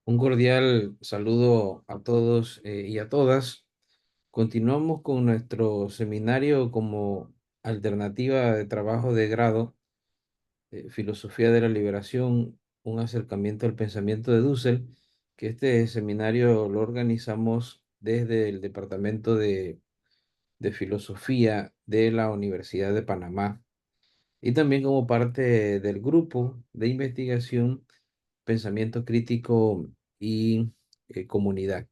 Un cordial saludo a todos y a todas. Continuamos con nuestro seminario como alternativa de trabajo de grado, Filosofía de la Liberación, un acercamiento al pensamiento de Dussel, que este seminario lo organizamos desde el Departamento de Filosofía de la Universidad de Panamá y también como parte del grupo de investigación Pensamiento Crítico y Comunidad.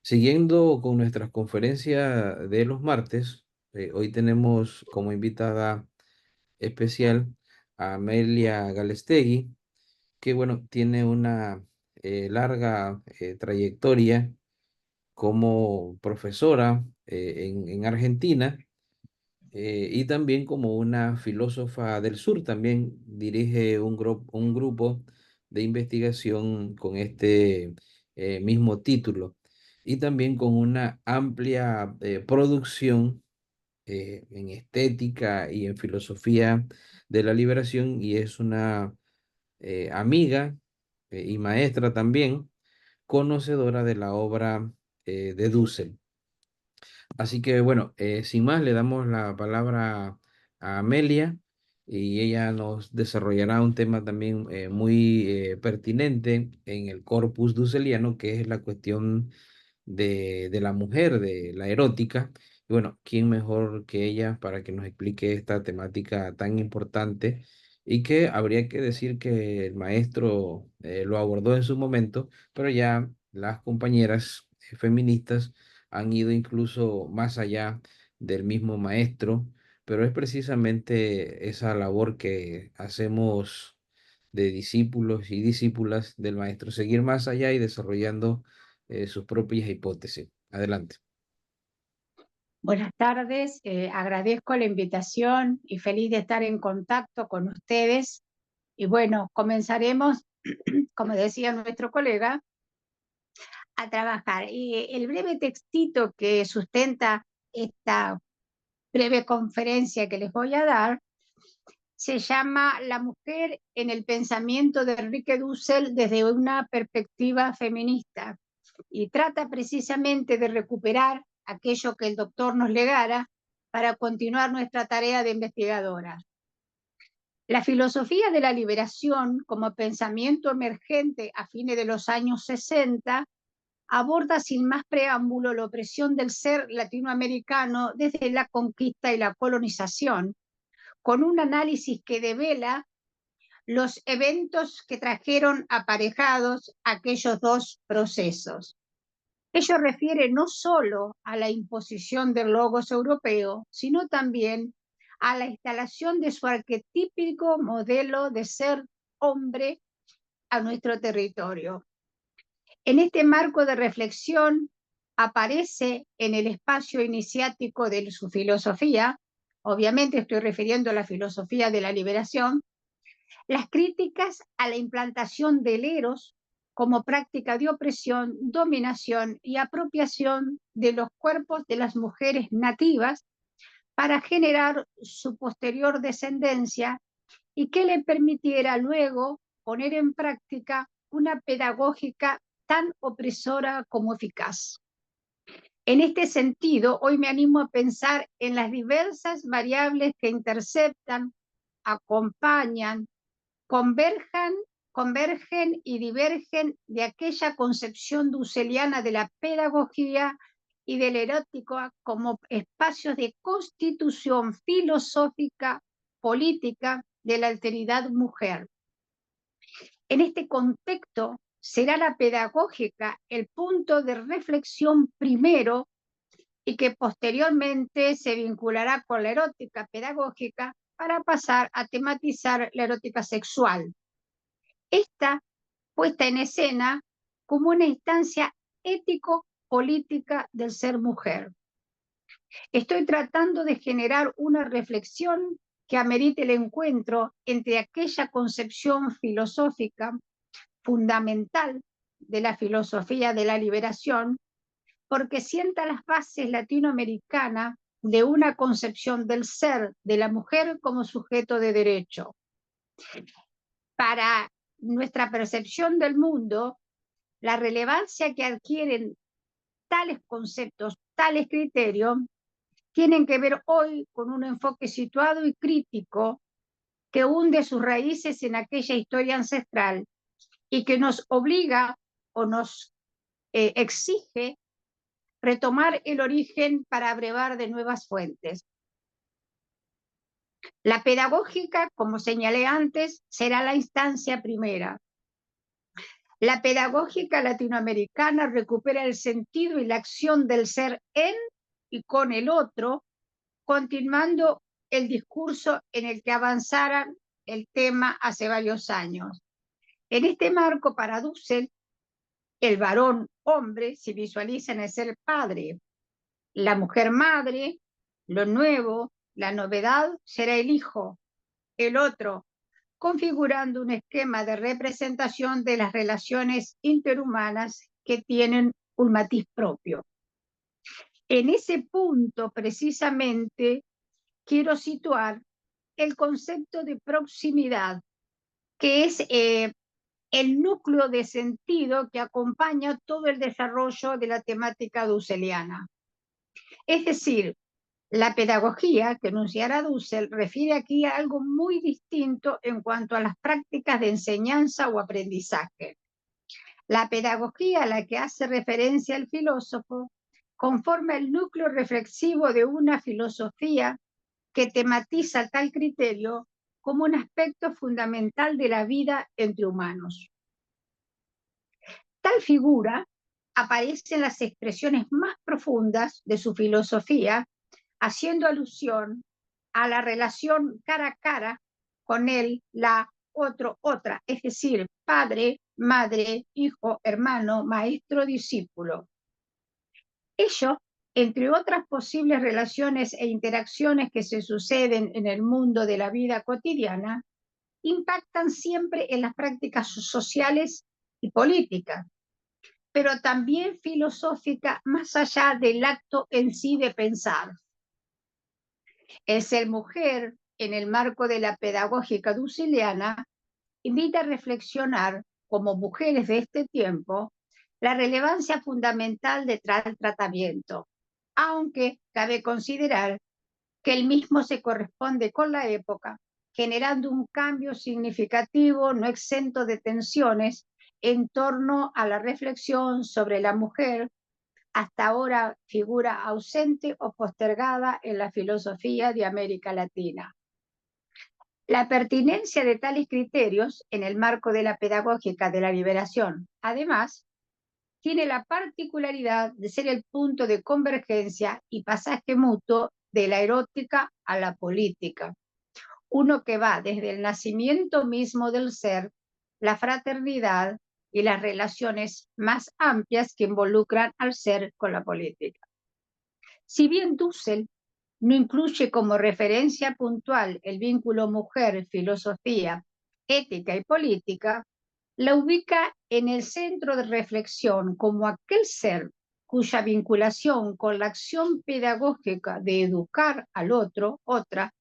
Siguiendo con nuestras conferencias de los martes, hoy tenemos como invitada especial a Amelia Galestegui, que bueno, tiene una larga trayectoria como profesora en Argentina y también como una filósofa del sur. También dirige un grupo de investigación con este mismo título y también con una amplia producción en estética y en filosofía de la liberación, y es una amiga y maestra también, conocedora de la obra de Dussel. Así que bueno, sin más, le damos la palabra a Amelia y ella nos desarrollará un tema también muy pertinente en el corpus dusseliano, que es la cuestión de la mujer, de la erótica. Y bueno, ¿quién mejor que ella para que nos explique esta temática tan importante? Y que habría que decir que el maestro lo abordó en su momento, pero ya las compañeras feministas han ido incluso más allá del mismo maestro, pero es precisamente esa labor que hacemos de discípulos y discípulas del maestro, seguir más allá y desarrollando sus propias hipótesis. Adelante. Buenas tardes, agradezco la invitación y feliz de estar en contacto con ustedes. Y bueno, comenzaremos, como decía nuestro colega, a trabajar. Y el breve textito que sustenta esta breve conferencia que les voy a dar se llama La mujer en el pensamiento de Enrique Dussel desde una perspectiva feminista, y trata precisamente de recuperar aquello que el doctor nos legara para continuar nuestra tarea de investigadora. La filosofía de la liberación como pensamiento emergente a fines de los años 60 aborda sin más preámbulo la opresión del ser latinoamericano desde la conquista y la colonización, con un análisis que devela los eventos que trajeron aparejados aquellos dos procesos. Ello refiere no solo a la imposición del logos europeo, sino también a la instalación de su arquetípico modelo de ser hombre a nuestro territorio. En este marco de reflexión aparece en el espacio iniciático de su filosofía, obviamente estoy refiriendo a la filosofía de la liberación, las críticas a la implantación del eros como práctica de opresión, dominación y apropiación de los cuerpos de las mujeres nativas para generar su posterior descendencia y que le permitiera luego poner en práctica una pedagógica tan opresora como eficaz. En este sentido, hoy me animo a pensar en las diversas variables que interceptan, acompañan, converjan, convergen y divergen de aquella concepción dusseliana de la pedagogía y del erótico como espacios de constitución filosófica, política de la alteridad mujer. En este contexto, será la pedagógica el punto de reflexión primero y que posteriormente se vinculará con la erótica pedagógica para pasar a tematizar la erótica sexual. Esta puesta en escena como una instancia ético-política del ser mujer. Estoy tratando de generar una reflexión que amerite el encuentro entre aquella concepción filosófica fundamental de la filosofía de la liberación, porque sienta las bases latinoamericanas de una concepción del ser de la mujer como sujeto de derecho. Para nuestra percepción del mundo, La relevancia que adquieren tales conceptos, tales criterios, tienen que ver hoy con un enfoque situado y crítico que hunde sus raíces en aquella historia ancestral y que nos obliga o nos exige retomar el origen para abrevar de nuevas fuentes. La pedagógica, como señalé antes, será la instancia primera. La pedagógica latinoamericana recupera el sentido y la acción del ser en y con el otro, continuando el discurso en el que avanzara el tema hace varios años. En este marco, para Dussel, el varón hombre se visualiza en el ser padre, la mujer madre, lo nuevo, la novedad será el hijo, el otro, configurando un esquema de representación de las relaciones interhumanas que tienen un matiz propio. En ese punto, precisamente, quiero situar el concepto de proximidad, que es el núcleo de sentido que acompaña todo el desarrollo de la temática dusseliana. Es decir, la pedagogía que enunciará Dussel refiere aquí a algo muy distinto en cuanto a las prácticas de enseñanza o aprendizaje. La pedagogía a la que hace referencia el filósofo conforma el núcleo reflexivo de una filosofía que tematiza tal criterio como un aspecto fundamental de la vida entre humanos. Tal figura aparece en las expresiones más profundas de su filosofía, haciendo alusión a la relación cara a cara con él, la otro, otra, es decir, padre, madre, hijo, hermano, maestro, discípulo. Ello, entre otras posibles relaciones e interacciones que se suceden en el mundo de la vida cotidiana, impactan siempre en las prácticas sociales y políticas, pero también filosófica más allá del acto en sí de pensar. El ser mujer, en el marco de la pedagógica dusseliana, invita a reflexionar, como mujeres de este tiempo, la relevancia fundamental de tal tratamiento, aunque cabe considerar que el mismo se corresponde con la época, generando un cambio significativo no exento de tensiones en torno a la reflexión sobre la mujer, hasta ahora figura ausente o postergada en la filosofía de América Latina. La pertinencia de tales criterios en el marco de la pedagógica de la liberación, además, tiene la particularidad de ser el punto de convergencia y pasaje mutuo de la erótica a la política, uno que va desde el nacimiento mismo del ser, la fraternidad y las relaciones más amplias que involucran al ser con la política. Si bien Dussel no incluye como referencia puntual el vínculo mujer, filosofía, ética y política, la ubica en el centro de reflexión como aquel ser cuya vinculación con la acción pedagógica de educar al otro, otra,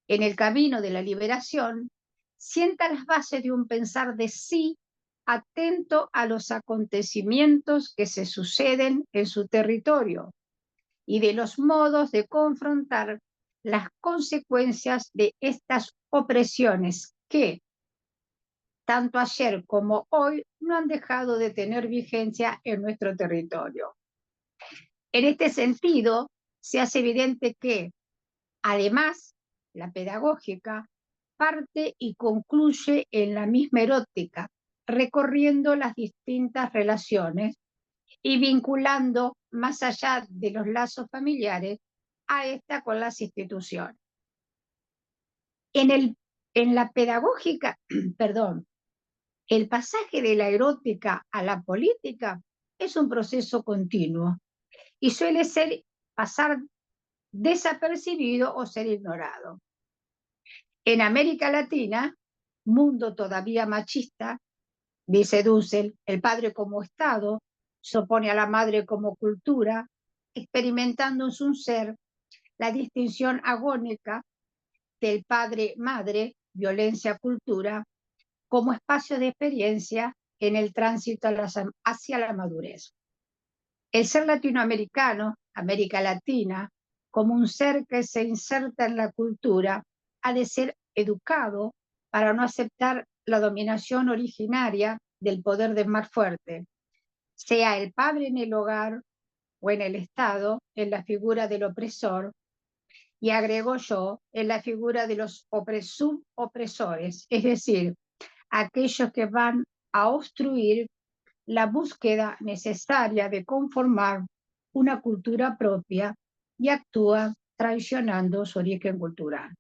en el camino de la liberación, sienta las bases de un pensar de sí atento a los acontecimientos que se suceden en su territorio y de los modos de confrontar las consecuencias de estas opresiones que, tanto ayer como hoy, no han dejado de tener vigencia en nuestro territorio. En este sentido, se hace evidente que, además, la pedagógica parte y concluye en la misma erótica, recorriendo las distintas relaciones y vinculando más allá de los lazos familiares a esta con las instituciones. En la pedagógica, perdón, el pasaje de la erótica a la política es un proceso continuo y suele ser pasar desapercibido o ser ignorado. En América Latina, mundo todavía machista, dice Dussel, el padre como Estado se opone a la madre como cultura, experimentando en su ser la distinción agónica del padre-madre, violencia-cultura, como espacio de experiencia en el tránsito hacia la madurez. El ser latinoamericano, América Latina, como un ser que se inserta en la cultura, ha de ser educado para no aceptar la dominación originaria del poder del más fuerte, sea el padre en el hogar o en el Estado, en la figura del opresor, y agrego yo, en la figura de los subopresores, es decir, aquellos que van a obstruir la búsqueda necesaria de conformar una cultura propia y actúa traicionando su origen cultural.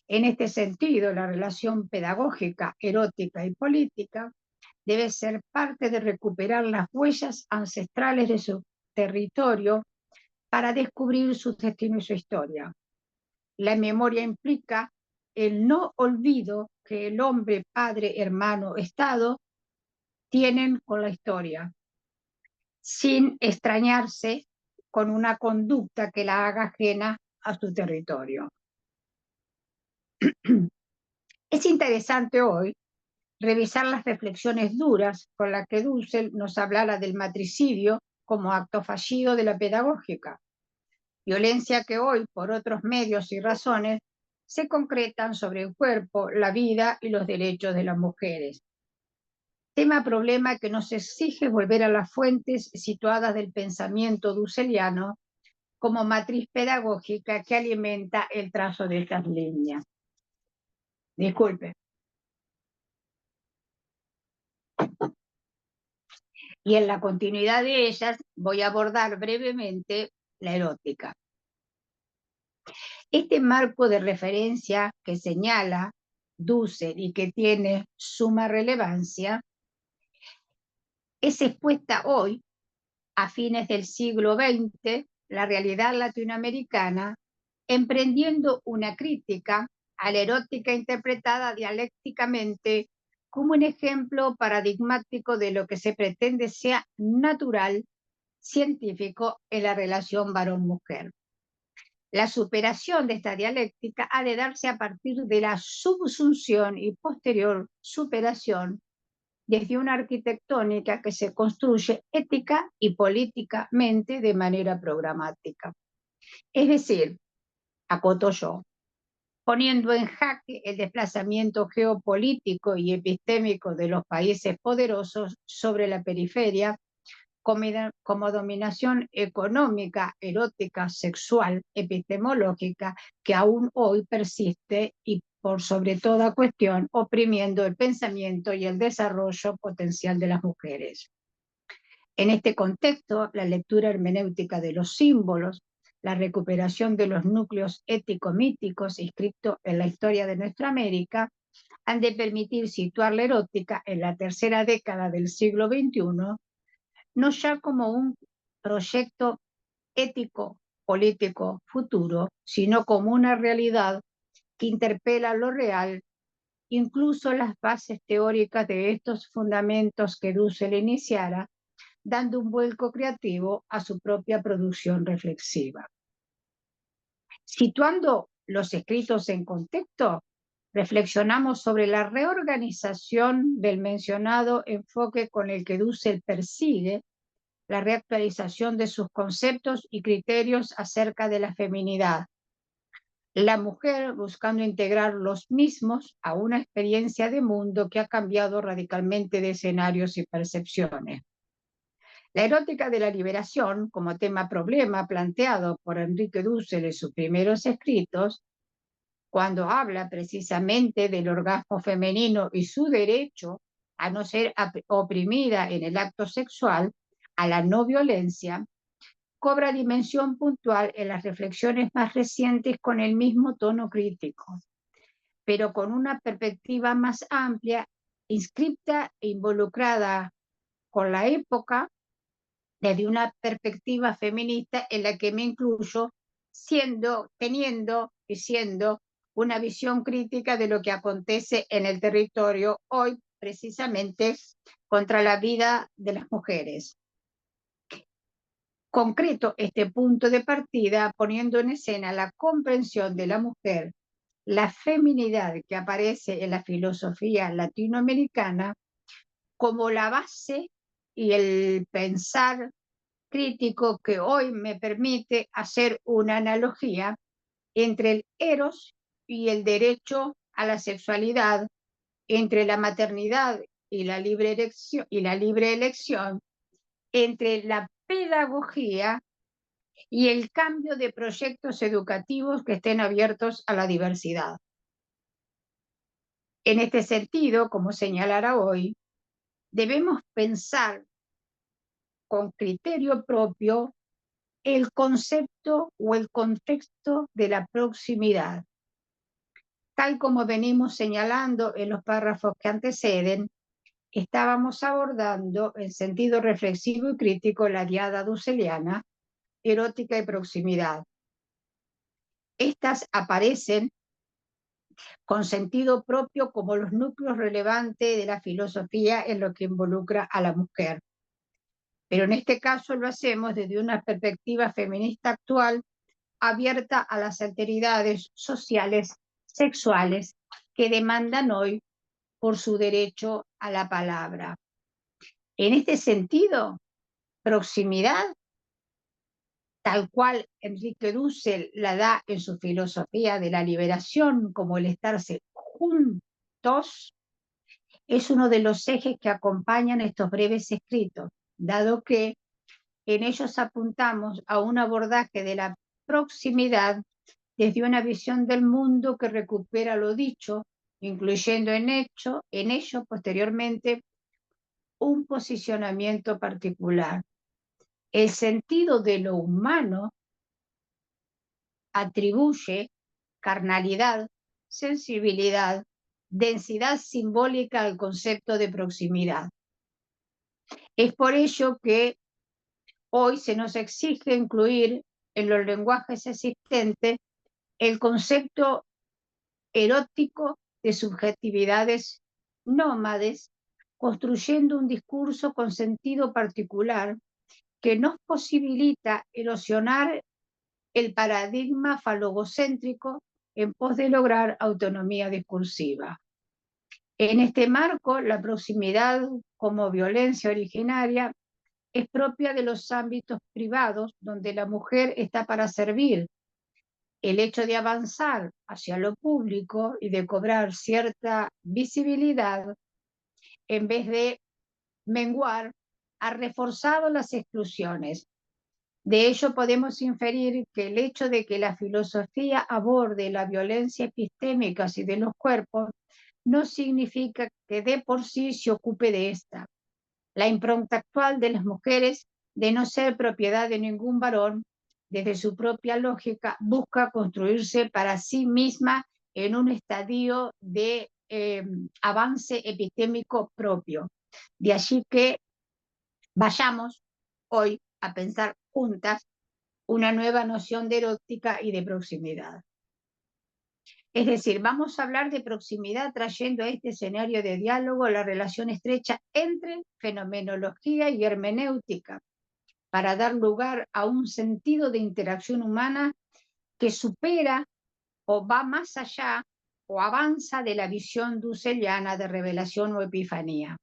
En este sentido, la relación pedagógica, erótica y política debe ser parte de recuperar las huellas ancestrales de su territorio para descubrir su destino y su historia. La memoria implica el no olvido que el hombre, padre, hermano, Estado tienen con la historia, sin extrañarse con una conducta que la haga ajena a su territorio. Es interesante hoy revisar las reflexiones duras con las que Dussel nos hablara del matricidio como acto fallido de la pedagógica, violencia que hoy, por otros medios y razones, se concretan sobre el cuerpo, la vida y los derechos de las mujeres. Tema-problema que nos exige volver a las fuentes situadas del pensamiento dusseliano como matriz pedagógica que alimenta el trazo de estas líneas. Disculpe. Y en la continuidad de ellas voy a abordar brevemente la erótica. Este marco de referencia que señala Dussel y que tiene suma relevancia es expuesta hoy, a fines del siglo XX, la realidad latinoamericana, emprendiendo una crítica a la erótica interpretada dialécticamente como un ejemplo paradigmático de lo que se pretende sea natural, científico en la relación varón-mujer. La superación de esta dialéctica ha de darse a partir de la subsunción y posterior superación desde una arquitectónica que se construye ética y políticamente de manera programática. Es decir, acoto yo, poniendo en jaque el desplazamiento geopolítico y epistémico de los países poderosos sobre la periferia, como dominación económica, erótica, sexual, epistemológica, que aún hoy persiste y por sobre toda cuestión oprimiendo el pensamiento y el desarrollo potencial de las mujeres. En este contexto, la lectura hermenéutica de los símbolos, la recuperación de los núcleos ético-míticos inscritos en la historia de nuestra América, han de permitir situar la erótica en la tercera década del siglo XXI, no ya como un proyecto ético, político, futuro, sino como una realidad que interpela lo real, incluso las bases teóricas de estos fundamentos que Dussel iniciara, dando un vuelco creativo a su propia producción reflexiva. Situando los escritos en contexto, reflexionamos sobre la reorganización del mencionado enfoque con el que Dussel persigue la reactualización de sus conceptos y criterios acerca de la feminidad. La mujer buscando integrar los mismos a una experiencia de mundo que ha cambiado radicalmente de escenarios y percepciones. La erótica de la liberación, como tema-problema planteado por Enrique Dussel en sus primeros escritos, cuando habla precisamente del orgasmo femenino y su derecho a no ser oprimida en el acto sexual, a la no violencia, cobra dimensión puntual en las reflexiones más recientes con el mismo tono crítico, pero con una perspectiva más amplia, inscripta e involucrada con la época, desde una perspectiva feminista en la que me incluyo, teniendo y siendo una visión crítica de lo que acontece en el territorio hoy, precisamente contra la vida de las mujeres. Concreto este punto de partida poniendo en escena la comprensión de la mujer, la feminidad que aparece en la filosofía latinoamericana como la base y el pensar crítico que hoy me permite hacer una analogía entre el eros y el derecho a la sexualidad, entre la maternidad y la libre elección, entre la pedagogía y el cambio de proyectos educativos que estén abiertos a la diversidad. En este sentido, como señalara hoy, debemos pensar con criterio propio el concepto o el contexto de la proximidad. Tal como venimos señalando en los párrafos que anteceden, estábamos abordando en sentido reflexivo y crítico la diada dusseliana, erótica y proximidad. Estas aparecen con sentido propio como los núcleos relevantes de la filosofía en lo que involucra a la mujer. Pero en este caso lo hacemos desde una perspectiva feminista actual abierta a las alteridades sociales, sexuales, que demandan hoy por su derecho a la palabra. En este sentido, proximidad, tal cual Enrique Dussel la da en su filosofía de la liberación como el estarse juntos, es uno de los ejes que acompañan estos breves escritos, dado que en ellos apuntamos a un abordaje de la proximidad desde una visión del mundo que recupera lo dicho, incluyendo en ello posteriormente un posicionamiento particular. El sentido de lo humano atribuye carnalidad, sensibilidad, densidad simbólica al concepto de proximidad. Es por ello que hoy se nos exige incluir en los lenguajes existentes el concepto erótico de subjetividades nómades, construyendo un discurso con sentido particular que nos posibilita erosionar el paradigma falogocéntrico en pos de lograr autonomía discursiva. En este marco, la proximidad como violencia originaria es propia de los ámbitos privados donde la mujer está para servir. El hecho de avanzar hacia lo público y de cobrar cierta visibilidad en vez de menguar ha reforzado las exclusiones. De ello podemos inferir que el hecho de que la filosofía aborde la violencia epistémica y de los cuerpos no significa que de por sí se ocupe de esta. La impronta actual de las mujeres de no ser propiedad de ningún varón, desde su propia lógica, busca construirse para sí misma en un estadio de avance epistémico propio. De allí que vayamos hoy a pensar juntas una nueva noción de erótica y de proximidad. Es decir, vamos a hablar de proximidad trayendo a este escenario de diálogo la relación estrecha entre fenomenología y hermenéutica, para dar lugar a un sentido de interacción humana que supera o va más allá o avanza de la visión dusseliana de revelación o epifanía.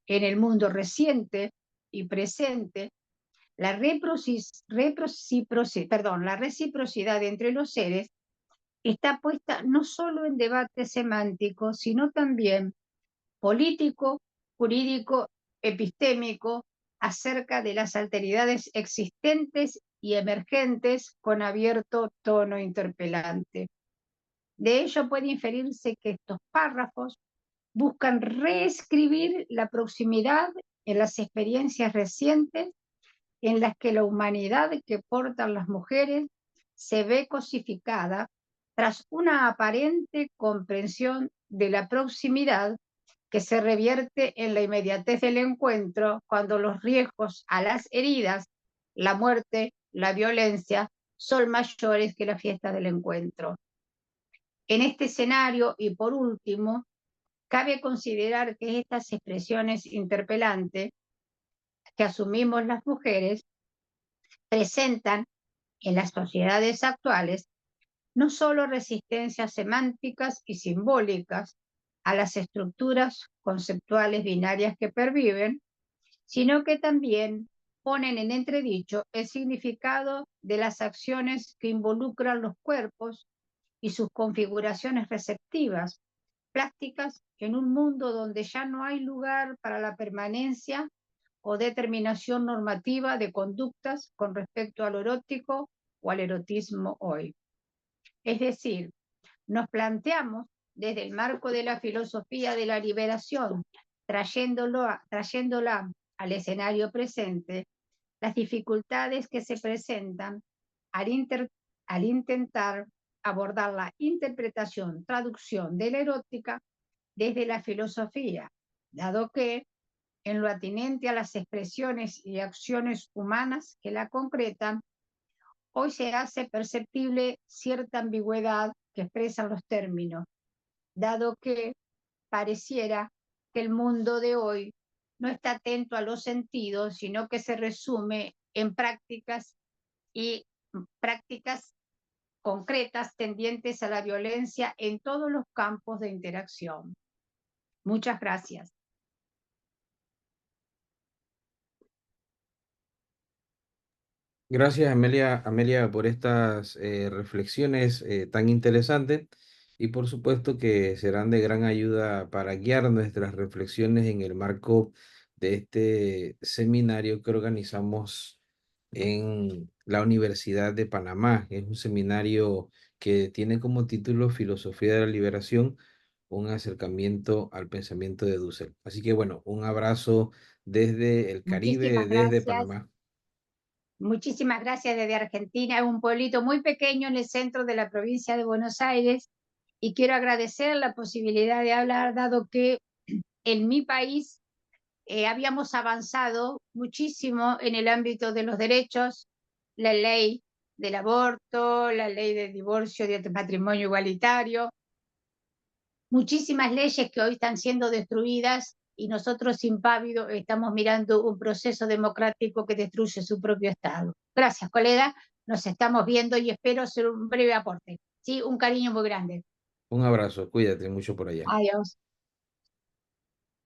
En el mundo reciente y presente, la reciprocidad entre los seres está puesta no solo en debate semántico, sino también político, jurídico, epistémico, acerca de las alteridades existentes y emergentes con abierto tono interpelante. De ello puede inferirse que estos párrafos buscan reescribir la proximidad en las experiencias recientes en las que la humanidad que portan las mujeres se ve cosificada tras una aparente comprensión de la proximidad que se revierte en la inmediatez del encuentro cuando los riesgos a las heridas, la muerte, la violencia, son mayores que la fiesta del encuentro. En este escenario, y por último, cabe considerar que estas expresiones interpelantes que asumimos las mujeres presentan en las sociedades actuales no solo resistencias semánticas y simbólicas, a las estructuras conceptuales binarias que perviven, sino que también ponen en entredicho el significado de las acciones que involucran los cuerpos y sus configuraciones receptivas, plásticas, en un mundo donde ya no hay lugar para la permanencia o determinación normativa de conductas con respecto a lo erótico o al erotismo hoy. Es decir, nos planteamos desde el marco de la filosofía de la liberación, trayéndola al escenario presente, las dificultades que se presentan al, al intentar abordar la interpretación, traducción de la erótica desde la filosofía, dado que en lo atinente a las expresiones y acciones humanas que la concretan, hoy se hace perceptible cierta ambigüedad que expresan los términos, dado que pareciera que el mundo de hoy no está atento a los sentidos, sino que se resume en prácticas y prácticas concretas tendientes a la violencia en todos los campos de interacción. Muchas gracias. Gracias, Amelia, por estas reflexiones tan interesantes y por supuesto que serán de gran ayuda para guiar nuestras reflexiones en el marco de este seminario que organizamos en la Universidad de Panamá. Es un seminario que tiene como título Filosofía de la Liberación, un acercamiento al pensamiento de Dussel. Así que bueno, un abrazo desde el Muchísimas Caribe, desde gracias. Panamá. Muchísimas gracias desde Argentina. Es un pueblito muy pequeño en el centro de la provincia de Buenos Aires y quiero agradecer la posibilidad de hablar, dado que en mi país habíamos avanzado muchísimo en el ámbito de los derechos, la ley del aborto, la ley de divorcio, de matrimonio igualitario, muchísimas leyes que hoy están siendo destruidas y nosotros impávidos estamos mirando un proceso democrático que destruye su propio Estado. Gracias, colega. Nos estamos viendo y espero hacer un breve aporte. Sí, un cariño muy grande. Un abrazo, cuídate mucho por allá. Adiós.